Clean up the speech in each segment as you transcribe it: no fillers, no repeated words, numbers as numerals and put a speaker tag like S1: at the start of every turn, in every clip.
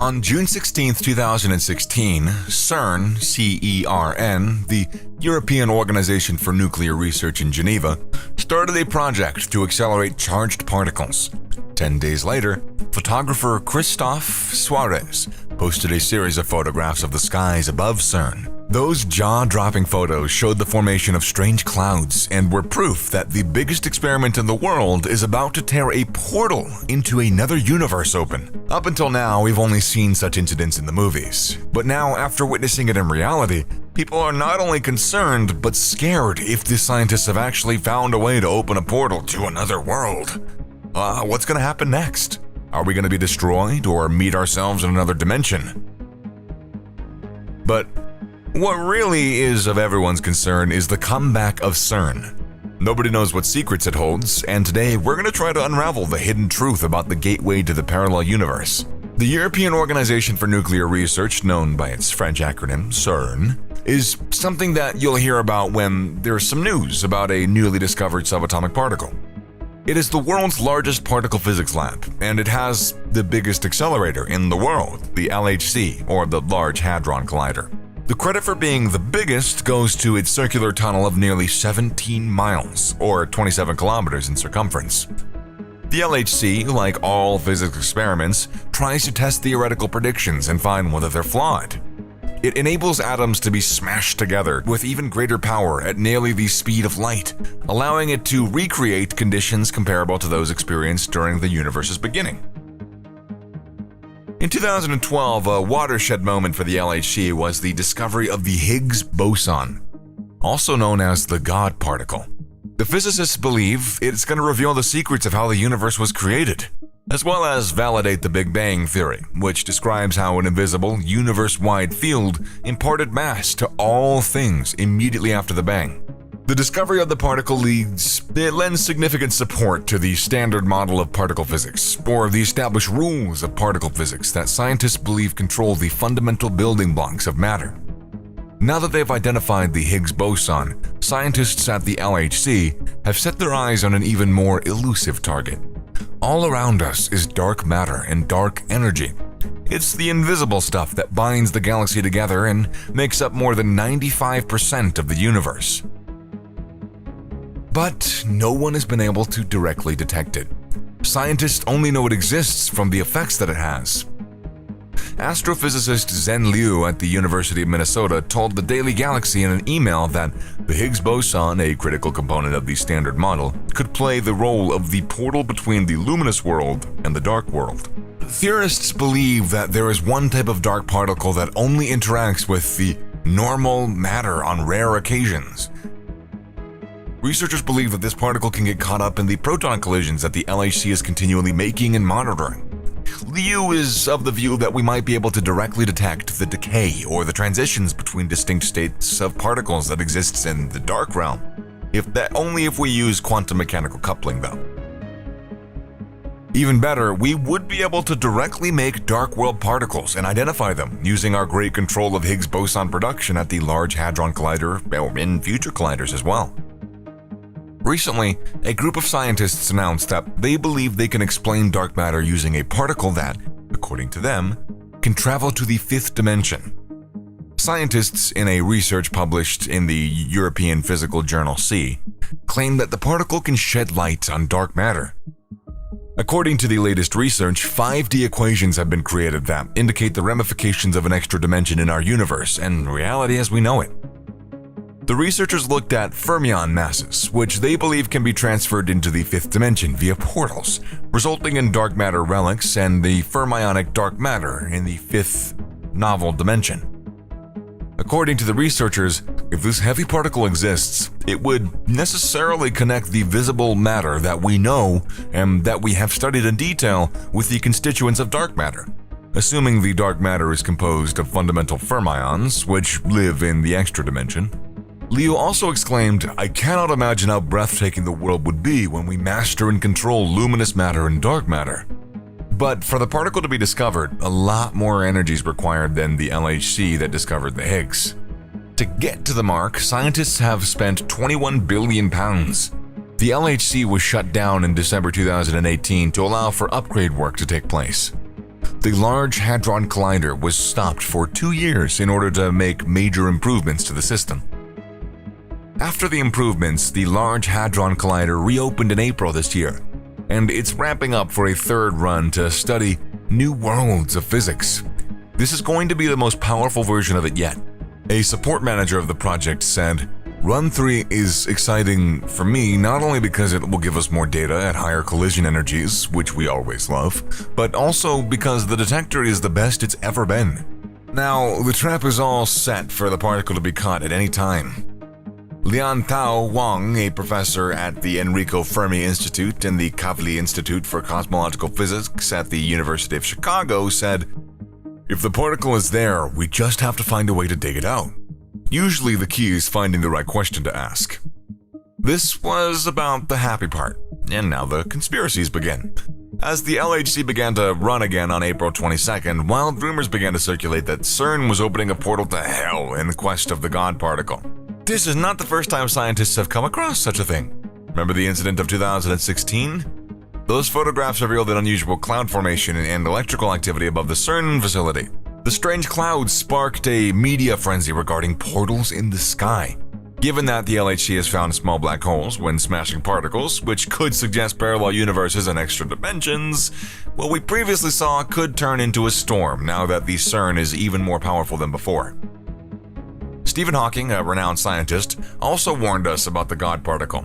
S1: On June 16, 2016, CERN, C-E-R-N, the European Organization for Nuclear Research in Geneva, started a project to accelerate charged particles. 10 days later, photographer Christophe Suarez posted a series of photographs of the skies above CERN. Those jaw-dropping photos showed the formation of strange clouds and were proof that the biggest experiment in the world is about to tear a portal into another universe open. Up until now, we've only seen such incidents in the movies. But now, after witnessing it in reality, people are not only concerned, but scared if the scientists have actually found a way to open a portal to another world. What's going to happen next? Are we going to be destroyed or meet ourselves in another dimension? But what really is of everyone's concern is the comeback of CERN. Nobody knows what secrets it holds, and today we're going to try to unravel the hidden truth about the gateway to the parallel universe. The European Organization for Nuclear Research, known by its French acronym CERN, is something that you'll hear about when there's some news about a newly discovered subatomic particle. It is the world's largest particle physics lab, and it has the biggest accelerator in the world, the LHC, or the Large Hadron Collider. The credit for being the biggest goes to its circular tunnel of nearly 17 miles, or 27 kilometers in circumference. The LHC, like all physics experiments, tries to test theoretical predictions and find whether they're flawed. It enables atoms to be smashed together with even greater power at nearly the speed of light, allowing it to recreate conditions comparable to those experienced during the universe's beginning. In 2012, a watershed moment for the LHC was the discovery of the Higgs boson, also known as the God particle. The physicists believe it's going to reveal the secrets of how the universe was created, as well as validate the Big Bang theory, which describes how an invisible, universe-wide field imparted mass to all things immediately after the bang. The discovery of the particle lends significant support to the standard model of particle physics, or the established rules of particle physics that scientists believe control the fundamental building blocks of matter. Now that they've identified the Higgs boson, scientists at the LHC have set their eyes on an even more elusive target. All around us is dark matter and dark energy. It's the invisible stuff that binds the galaxy together and makes up more than 95% of the universe. But no one has been able to directly detect it. Scientists only know it exists from the effects that it has. Astrophysicist Zhen Liu at the University of Minnesota told the Daily Galaxy in an email that the Higgs boson, a critical component of the standard model, could play the role of the portal between the luminous world and the dark world. Theorists believe that there is one type of dark particle that only interacts with the normal matter on rare occasions. Researchers believe that this particle can get caught up in the proton collisions that the LHC is continually making and monitoring. Liu is of the view that we might be able to directly detect the decay or the transitions between distinct states of particles that exists in the dark realm, only if we use quantum mechanical coupling though. Even better, we would be able to directly make dark world particles and identify them using our great control of Higgs boson production at the Large Hadron Collider or in future colliders as well. Recently, a group of scientists announced that they believe they can explain dark matter using a particle that, according to them, can travel to the fifth dimension. Scientists in a research published in the European Physical Journal C claim that the particle can shed light on dark matter. According to the latest research, 5D equations have been created that indicate the ramifications of an extra dimension in our universe and reality as we know it. The researchers looked at fermion masses, which they believe can be transferred into the fifth dimension via portals, resulting in dark matter relics and the fermionic dark matter in the fifth novel dimension. According to the researchers, if this heavy particle exists, it would necessarily connect the visible matter that we know and that we have studied in detail with the constituents of dark matter, assuming the dark matter is composed of fundamental fermions, which live in the extra dimension. Liu also exclaimed, "I cannot imagine how breathtaking the world would be when we master and control luminous matter and dark matter." But for the particle to be discovered, a lot more energy is required than the LHC that discovered the Higgs. To get to the mark, scientists have spent £21 billion. The LHC was shut down in December 2018 to allow for upgrade work to take place. the Large Hadron Collider was stopped for 2 years in order to make major improvements to the system. After the improvements, the Large Hadron Collider reopened in April this year, and it's ramping up for a third run to study new worlds of physics. This is going to be the most powerful version of it yet. A support manager of the project said, "Run 3 is exciting for me not only because it will give us more data at higher collision energies, which we always love, but also because the detector is the best it's ever been. Now, the trap is all set for the particle to be caught at any time." Liantao Wang, a professor at the Enrico Fermi Institute and the Kavli Institute for Cosmological Physics at the University of Chicago, said, "If the particle is there, we just have to find a way to dig it out. Usually the key is finding the right question to ask." This was about the happy part, and now the conspiracies begin. As the LHC began to run again on April 22nd, wild rumors began to circulate that CERN was opening a portal to hell in quest of the God particle. This is not the first time scientists have come across such a thing. Remember the incident of 2016? Those photographs revealed an unusual cloud formation and electrical activity above the CERN facility. The strange clouds sparked a media frenzy regarding portals in the sky. Given that the LHC has found small black holes when smashing particles, which could suggest parallel universes and extra dimensions, what we previously saw could turn into a storm now that the CERN is even more powerful than before. Stephen Hawking, a renowned scientist, also warned us about the God particle.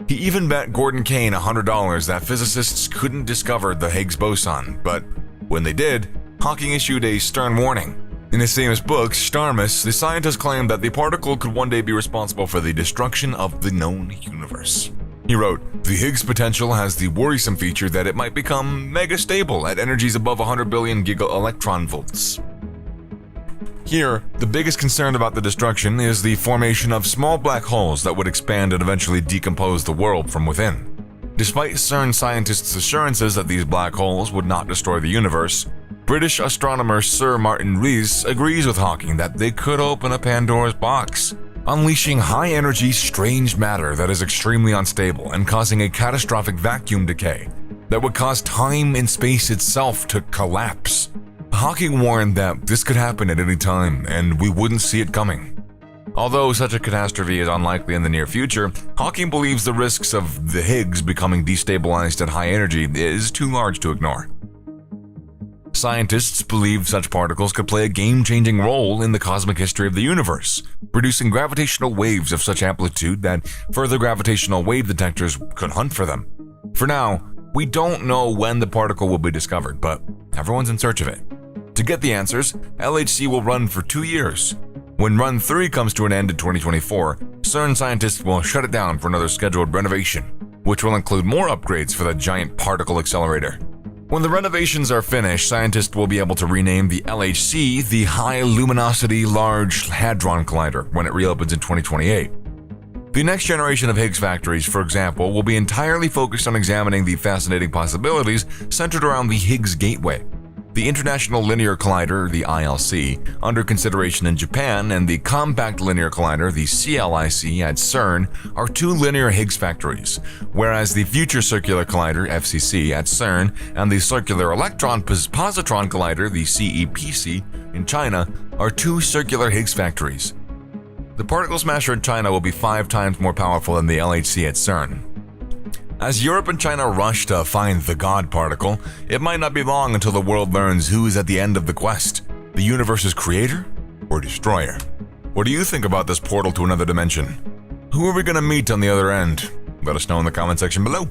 S1: He even bet Gordon Kane $100 that physicists couldn't discover the Higgs boson, but when they did, Hawking issued a stern warning. In his famous book, Starmus, the scientist claimed that the particle could one day be responsible for the destruction of the known universe. He wrote, "The Higgs potential has the worrisome feature that it might become mega-stable at energies above 100 billion giga-electron volts." Here, the biggest concern about the destruction is the formation of small black holes that would expand and eventually decompose the world from within. Despite CERN scientists' assurances that these black holes would not destroy the universe, British astronomer Sir Martin Rees agrees with Hawking that they could open a Pandora's box, unleashing high-energy, strange matter that is extremely unstable and causing a catastrophic vacuum decay that would cause time and space itself to collapse. Hawking warned that this could happen at any time, and we wouldn't see it coming. Although such a catastrophe is unlikely in the near future, Hawking believes the risks of the Higgs becoming destabilized at high energy is too large to ignore. Scientists believe such particles could play a game-changing role in the cosmic history of the universe, producing gravitational waves of such amplitude that further gravitational wave detectors could hunt for them. For now, we don't know when the particle will be discovered, but everyone's in search of it. To get the answers, LHC will run for 2 years. When Run 3 comes to an end in 2024, CERN scientists will shut it down for another scheduled renovation, which will include more upgrades for the giant particle accelerator. When the renovations are finished, scientists will be able to rename the LHC the High Luminosity Large Hadron Collider when it reopens in 2028. The next generation of Higgs factories, for example, will be entirely focused on examining the fascinating possibilities centered around the Higgs Gateway. The International Linear Collider, the ILC, under consideration in Japan, and the Compact Linear Collider, the CLIC, at CERN, are 2 linear Higgs factories, whereas the Future Circular Collider, FCC, at CERN, and the Circular Electron Positron Collider, the CEPC, in China, are 2 circular Higgs factories. The particle smasher in China will be 5 times more powerful than the LHC at CERN. As Europe and China rush to find the God particle, it might not be long until the world learns who is at the end of the quest, the universe's creator or destroyer. What do you think about this portal to another dimension? Who are we going to meet on the other end? Let us know in the comment section below.